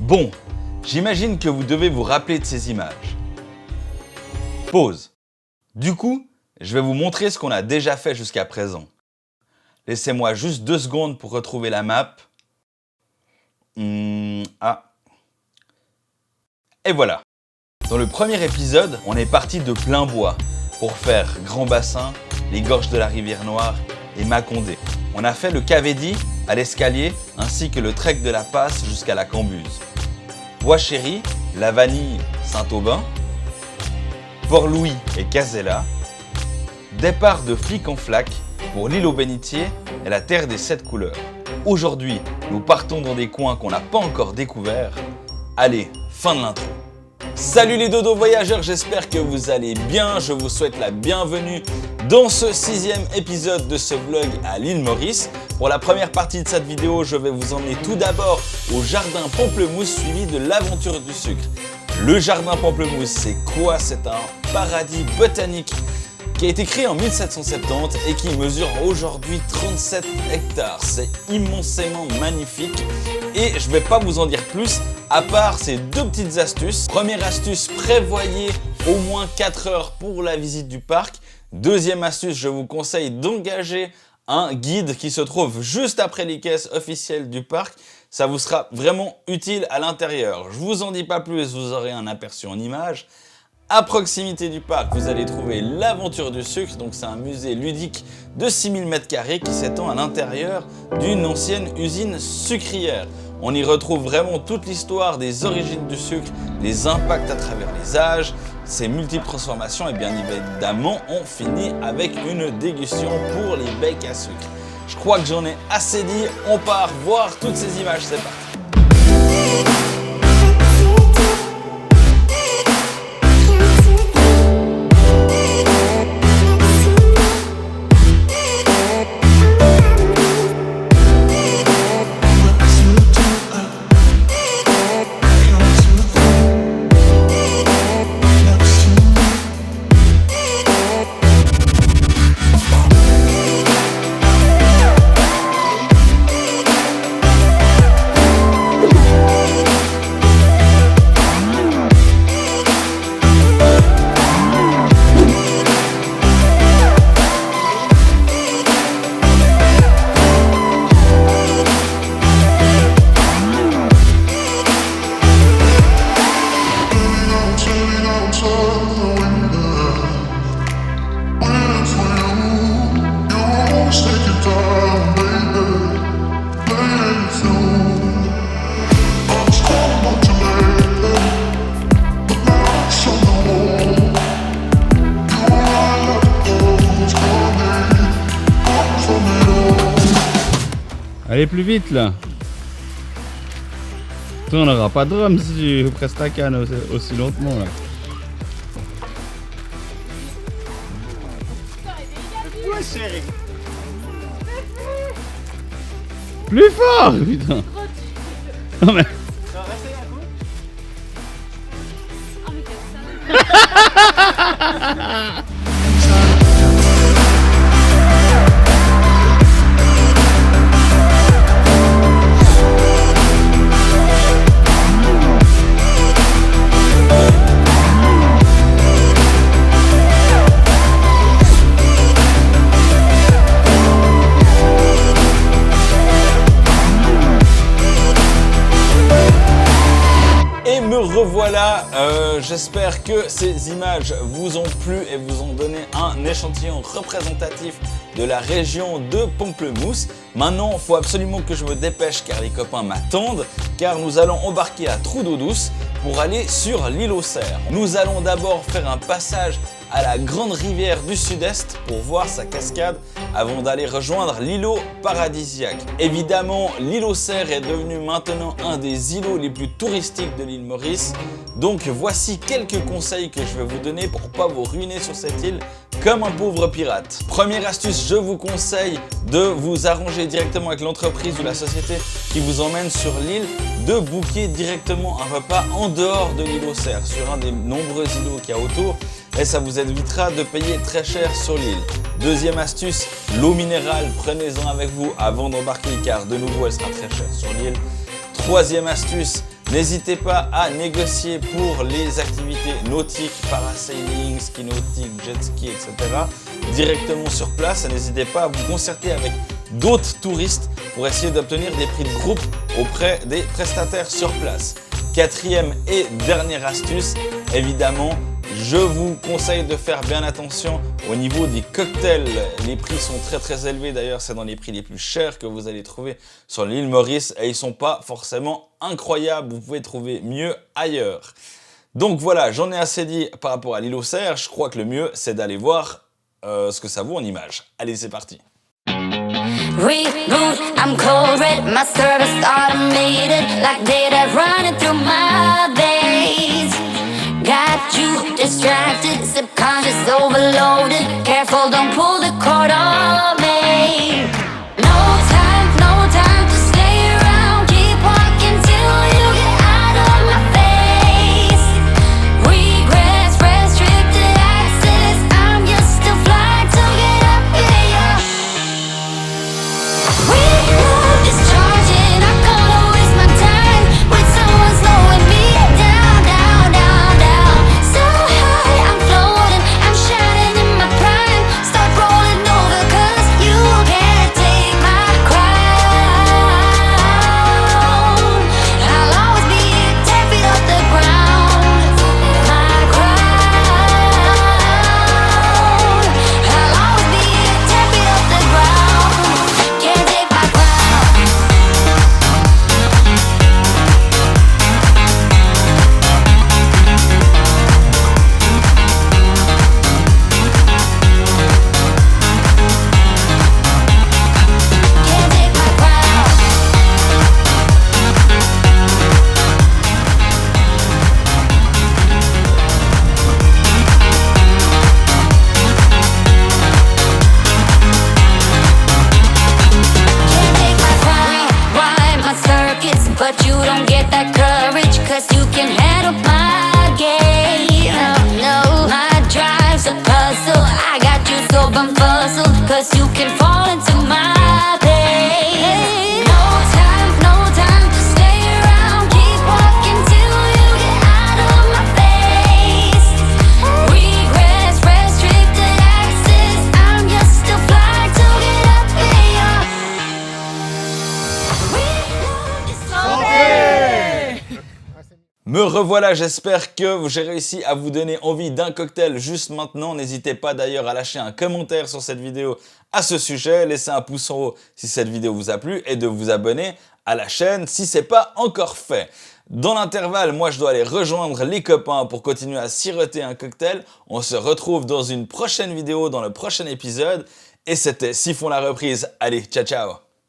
Bon, j'imagine que vous devez vous rappeler de ces images. Pause. Du coup, je vais vous montrer ce qu'on a déjà fait jusqu'à présent. Laissez-moi juste 2 secondes pour retrouver la map. Et voilà. Dans le premier épisode, on est parti de plein bois pour faire Grand Bassin, les gorges de la rivière Noire et Mâcondé. On a fait le Cavedi à l'escalier ainsi que le trek de la Passe jusqu'à la Cambuse. Bois-Chéri, La Vanille, Saint-Aubin, Port-Louis et Casella. Départ de Flic en Flac pour l'île aux Bénitiers et la terre des 7 couleurs. Aujourd'hui, nous partons dans des coins qu'on n'a pas encore découverts. Allez, fin de l'intro. Salut les dodos voyageurs, j'espère que vous allez bien. Je vous souhaite la bienvenue dans ce 6e épisode de ce vlog à l'île Maurice. Pour la première partie de cette vidéo, je vais vous emmener tout d'abord au jardin Pamplemousse suivi de l'aventure du sucre. Le jardin Pamplemousse, c'est quoi? C'est un paradis botanique qui a été créé en 1770 et qui mesure aujourd'hui 37 hectares. C'est immensément magnifique et je ne vais pas vous en dire plus à part ces 2 petites astuces. Première astuce, prévoyez au moins 4 heures pour la visite du parc. Deuxième astuce, je vous conseille d'engager un guide qui se trouve juste après les caisses officielles du parc. Ça vous sera vraiment utile à l'intérieur. Je vous en dis pas plus, vous aurez un aperçu en images. À proximité du parc, vous allez trouver l'aventure du sucre. Donc c'est un musée ludique de 6000 m² qui s'étend à l'intérieur d'une ancienne usine sucrière. On y retrouve vraiment toute l'histoire des origines du sucre, les impacts à travers les âges, ses multiples transformations et bien évidemment on finit avec une dégustation pour les becs à sucre. Je crois que j'en ai assez dit, on part voir toutes ces images, c'est parti. Allez plus vite là. On n'aura pas de rhum si je presse ta canne aussi lentement là. Ouais, chérie. Plus fort putain. Non mais. Non, restez un coup. Revoilà, j'espère que ces images vous ont plu et vous ont donné un échantillon représentatif de la région de Pamplemousse. Maintenant, il faut absolument que je me dépêche car les copains m'attendent, car nous allons embarquer à Trou d'eau douce pour aller sur l'île aux Cerfs. Nous allons d'abord faire un passage à la grande rivière du sud-est pour voir sa cascade avant d'aller rejoindre l'îlot paradisiaque. Évidemment, l'île aux Cerfs est devenu maintenant un des îlots les plus touristiques de l'île Maurice. Donc voici quelques conseils que je vais vous donner pour ne pas vous ruiner sur cette île comme un pauvre pirate. Première astuce, je vous conseille de vous arranger directement avec l'entreprise ou la société qui vous emmène sur l'île, de booker directement un repas en dehors de l'île aux Cerfs, sur un des nombreux îlots qu'il y a autour, et ça vous évitera de payer très cher sur l'île. Deuxième astuce, l'eau minérale, prenez-en avec vous avant d'embarquer car de nouveau elle sera très chère sur l'île. Troisième astuce, N'hésitez pas à négocier pour les activités nautiques, parasailing, ski nautique, jet ski, etc. directement sur place. N'hésitez pas à vous concerter avec d'autres touristes pour essayer d'obtenir des prix de groupe auprès des prestataires sur place. Quatrième et dernière astuce, évidemment, je vous conseille de faire bien attention au niveau des cocktails. Les prix sont très élevés, d'ailleurs c'est dans les prix les plus chers que vous allez trouver sur l'île Maurice et ils ne sont pas forcément incroyables, vous pouvez trouver mieux ailleurs. Donc voilà, j'en ai assez dit par rapport à l'île aux Cerfs, je crois que le mieux c'est d'aller voir ce que ça vaut en images. Allez, c'est parti. Reboot, I'm cold red, my service automated, like data running through my veins. Got you distracted, subconscious overloaded. Careful, don't pull the cord on me. No time to stay around. Keep walking till you get out of my face. Regrets, restricted access. I'm just a flight to get up in ya. We love is charging. I'm gonna waste my time with someone slowing me down, down, down, down. So high, I'm floating. I'm shining in my prime. Start rolling over 'cause you can't take my crown. I'll always be 10 feet off the ground. My crown. I'll always be 10 feet off the ground. Can't take my crown. Can't take my crown. Can't take my crown. Rewind my circuits, but you don't get that courage, 'cause you can handle my game. No, my drive's a puzzle. I got you so bumfuzzled, 'cause you can fall into my pain. No time to stay around. Keep walking till you get out of my face. Regrets, restricted access. I'm just a flight to get up in ya. We love is so Me revoilà, j'espère que j'ai réussi à vous donner envie d'un cocktail juste maintenant. N'hésitez pas d'ailleurs à lâcher un commentaire sur cette vidéo à ce sujet, laissez un pouce en haut si cette vidéo vous a plu et de vous abonner à la chaîne si ce n'est pas encore fait. Dans l'intervalle, moi je dois aller rejoindre les copains pour continuer à siroter un cocktail. On se retrouve dans une prochaine vidéo, dans le prochain épisode. Et c'était Siphon la reprise. Allez, ciao ciao!